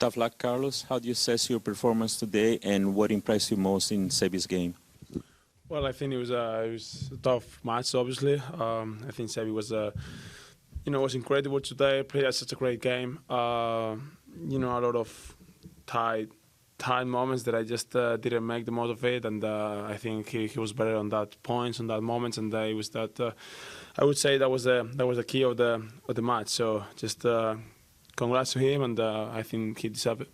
Tough luck, Carlos. How do you assess your performance today, and what impressed you most in Sebi's game? Well, I think it was a tough match. Obviously, I think Sebi was incredible today. Played such a great game. A lot of tight moments that I just didn't make the most of it, and I think he was better on that points, on that moments, and it was that. I would say that was the key of the match. So just congrats to him, and I think he deserved it.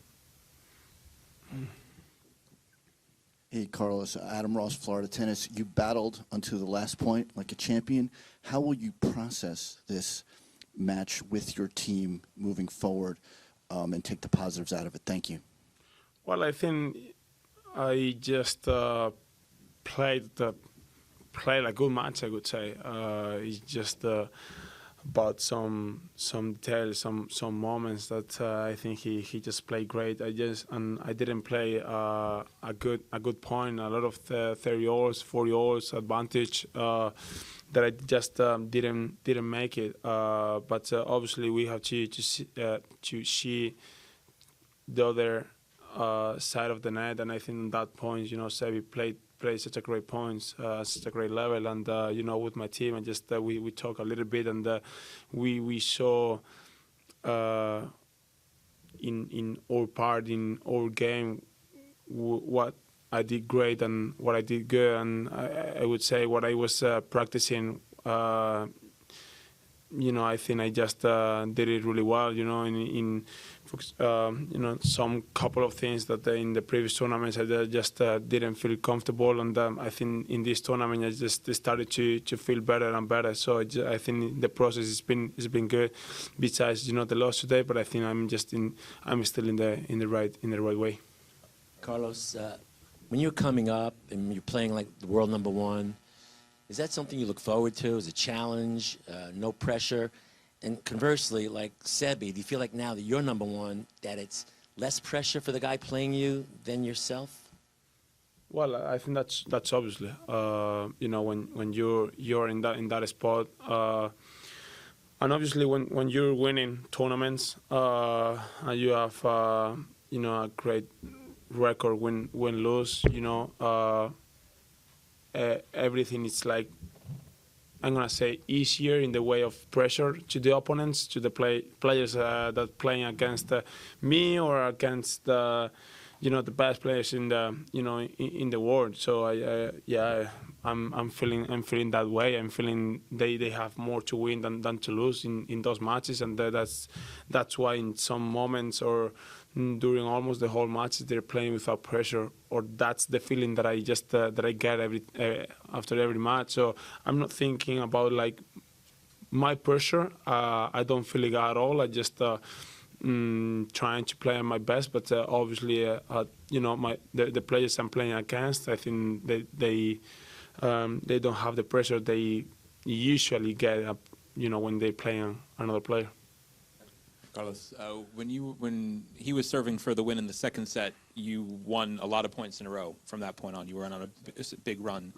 Hey, Carlos, Adam Ross, Florida Tennis. You battled until the last point like a champion. How will you process this match with your team moving forward and take the positives out of it? Thank you. Well, I think I just played a good match, I would say. It's just about some details, some moments that I think he just played great. I didn't play a good point. A lot of 30-year-olds, 40-year-olds advantage that I just didn't make it. But obviously we have to see the other side of the net, and I think at that point, Sebi played such a great points, such a great level, and with my team, and just we talk a little bit, and we saw in our part, in our game, what I did great and what I did good, and I would say what I was practicing. I think I just did it really well. In some couple of things that in the previous tournaments I just didn't feel comfortable, and I think in this tournament I just started to feel better and better. So I think the process has been good. Besides, the loss today, but I think I'm still in the right way. Carlos, when you're coming up and you're playing like the world #1. Is that something you look forward to as a challenge, no pressure? And conversely, like Sebi, do you feel like now that you're #1, that it's less pressure for the guy playing you than yourself? Well, I think that's obviously, when you're in that spot, and obviously when you're winning tournaments, and you have a great record, win lose, everything is like, I'm gonna say, easier in the way of pressure to the opponents, to the players that playing against me or against the best players in the in the world. So I'm feeling that way. I'm feeling they have more to win than to lose in those matches, and that's why in some moments or during almost the whole matches they're playing without pressure, or that's the feeling that I just that I get after every match. So I'm not thinking about like my pressure. I don't feel it at all. I just trying to play my best, but obviously the players I'm playing against, I think they don't have the pressure they usually get when they play another player. Carlos, when he was serving for the win in the second set, you won a lot of points in a row from that point on. You were on a big run.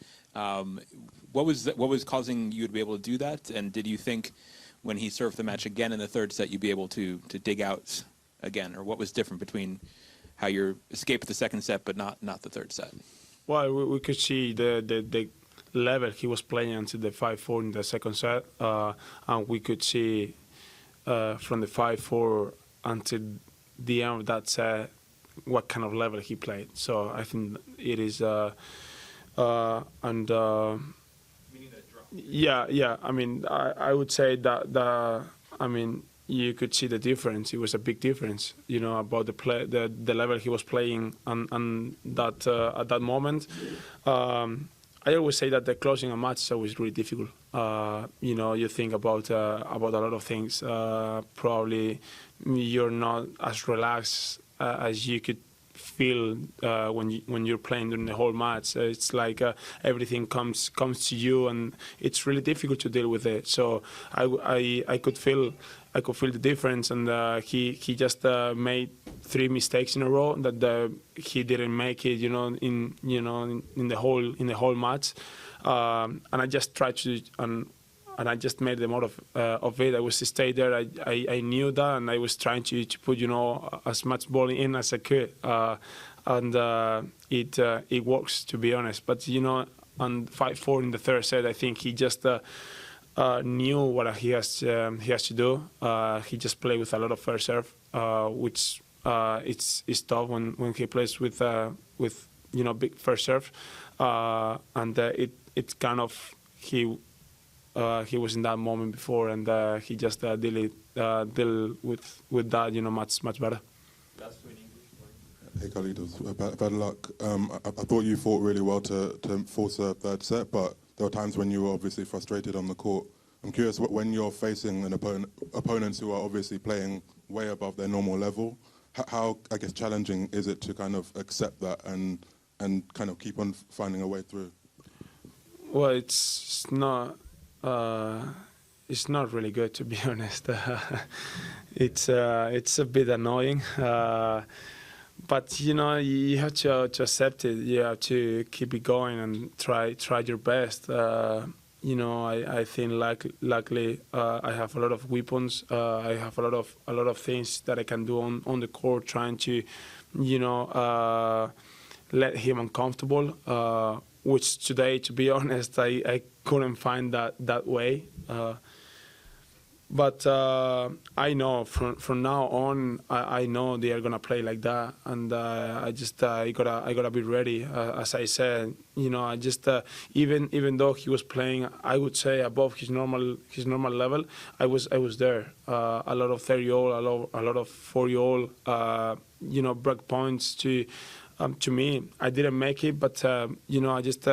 What was causing you to be able to do that? And did you think when he served the match again in the third set, you'd be able to dig out again? Or what was different between how you escaped the second set but not the third set? Well, we could see the level he was playing until the 5-4 in the second set, and we could see from the 5-4 until the end of that set what kind of level he played. So I think it is yeah. I mean, I would say that you could see the difference. It was a big difference, about the level he was playing and that at that moment. I always say that the closing a match is always really difficult. You think about a lot of things. Probably you're not as relaxed as you could feel when you're playing during the whole match. It's like everything comes to you, and it's really difficult to deal with it. So I could feel the difference, and he just made 3 mistakes in a row that he didn't make it, in the whole match, and I just tried to, and I just made the more of it. I was stay there. I knew that, and I was trying to put as much ball in as I could, and it works, to be honest. But on 5-4 in the third set, I think he just knew what he has to do. He just played with a lot of first serve, which it's tough when he plays with big first serve, and it kind of he was in that moment before, and he just deal with that much better. Hey Khalid, bad luck. I thought you fought really well to force a third set, but there were times when you were obviously frustrated on the court. I'm curious, when you're facing an opponents who are obviously playing way above their normal level, how I guess challenging is it to kind of accept that and kind of keep on finding a way through? Well, it's not really good, to be honest. It's a bit annoying. But you have to accept it. You have to keep it going and try your best. I think luckily I have a lot of weapons. I have a lot of things that I can do on the court, trying to let him uncomfortable. Which today, to be honest, I couldn't find that way. But I know from now on, I know they are gonna play like that, and I gotta be ready. As I said, I just even though he was playing, I would say above his normal level, I was there. A lot of 30-year-old, a lot of 4-year-old, break points to me. I didn't make it, but I just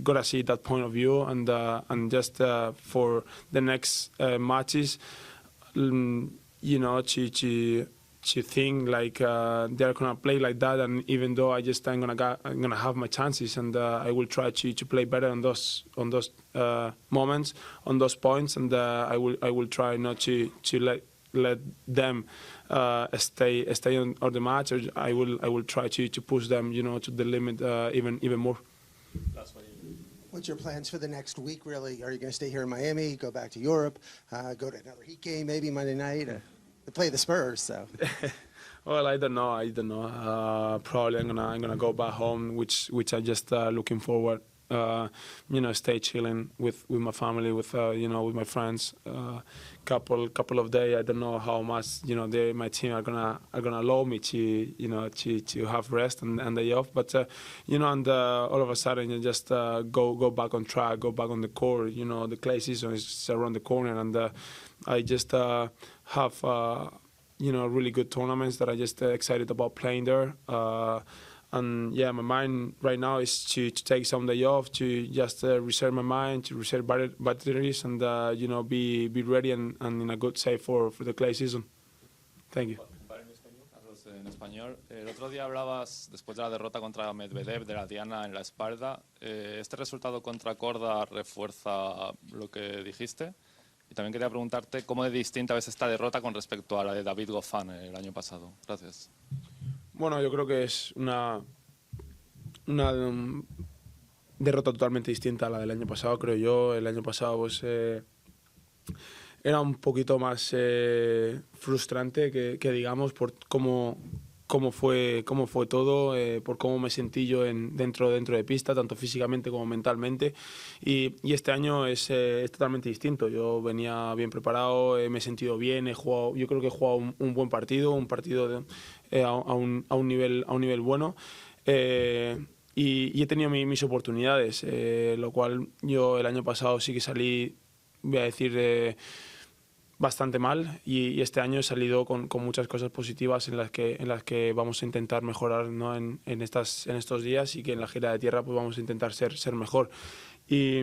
gotta see that point of view, and just for the next matches, to think like they're gonna play like that, and even though I'm gonna have my chances, and I will try to play better on those moments, on those points, and I will try not to let them stay on the match. Or I will try to push them to the limit even more. That's what What's your plans for the next week, really? Are you going to stay here in Miami, go back to Europe, go to another Heat game maybe Monday night? They play the Spurs, so. Well, I don't know. Probably I'm gonna go back home, which I just looking forward. Stay chilling with my family, with my friends. Couple of days. I don't know how much my team are gonna allow me to have rest and day off. But and all of a sudden you just go back on track, go back on the court. The clay season is around the corner, and I just have really good tournaments that I just excited about playing there. And yeah, my mind right now is to take some day off, to just reserve my mind, to reserve batteries, and be ready and in a good shape for the clay season. Thank you. Carlos, en español. El otro día hablabas, después de la derrota contra Medvedev, de la diana en la espalda. ¿Este resultado contra Korda refuerza lo que dijiste? Y también quería preguntarte cómo de distinta ves esta derrota con respecto a la de David Goffin el año pasado. Gracias. Bueno, yo creo que es una derrota totalmente distinta a la del año pasado, creo yo. El año pasado pues era un poquito más frustrante que digamos, por cómo fue todo, por cómo me sentí yo dentro de pista, tanto físicamente como mentalmente. Y este año es totalmente distinto. Yo venía bien preparado, me he sentido bien, yo creo que he jugado un buen partido, a un nivel bueno. Y he tenido mis oportunidades, lo cual yo el año pasado sí que salí, voy a decir, bastante mal, y este año he salido con muchas cosas positivas en las que vamos a intentar mejorar, ¿no? en estos días, y que en la gira de tierra pues vamos a intentar ser mejor. Y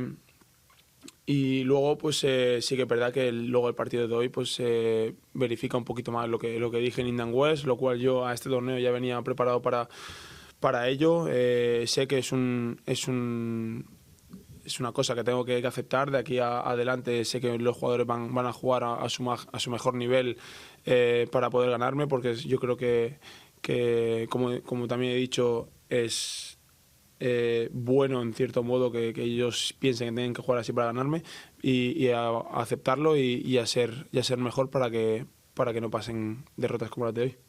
luego pues sí que es verdad que luego el partido de hoy pues verifica un poquito más lo que dije en Indian Wells, lo cual yo a este torneo ya venía preparado para ello. Sé que es una cosa que tengo que aceptar. De aquí adelante sé que los jugadores van a jugar a su mejor nivel para poder ganarme, porque yo creo que como también he dicho, es bueno en cierto modo que ellos piensen que tienen que jugar así para ganarme y a aceptarlo y a ser mejor para que no pasen derrotas como las de hoy.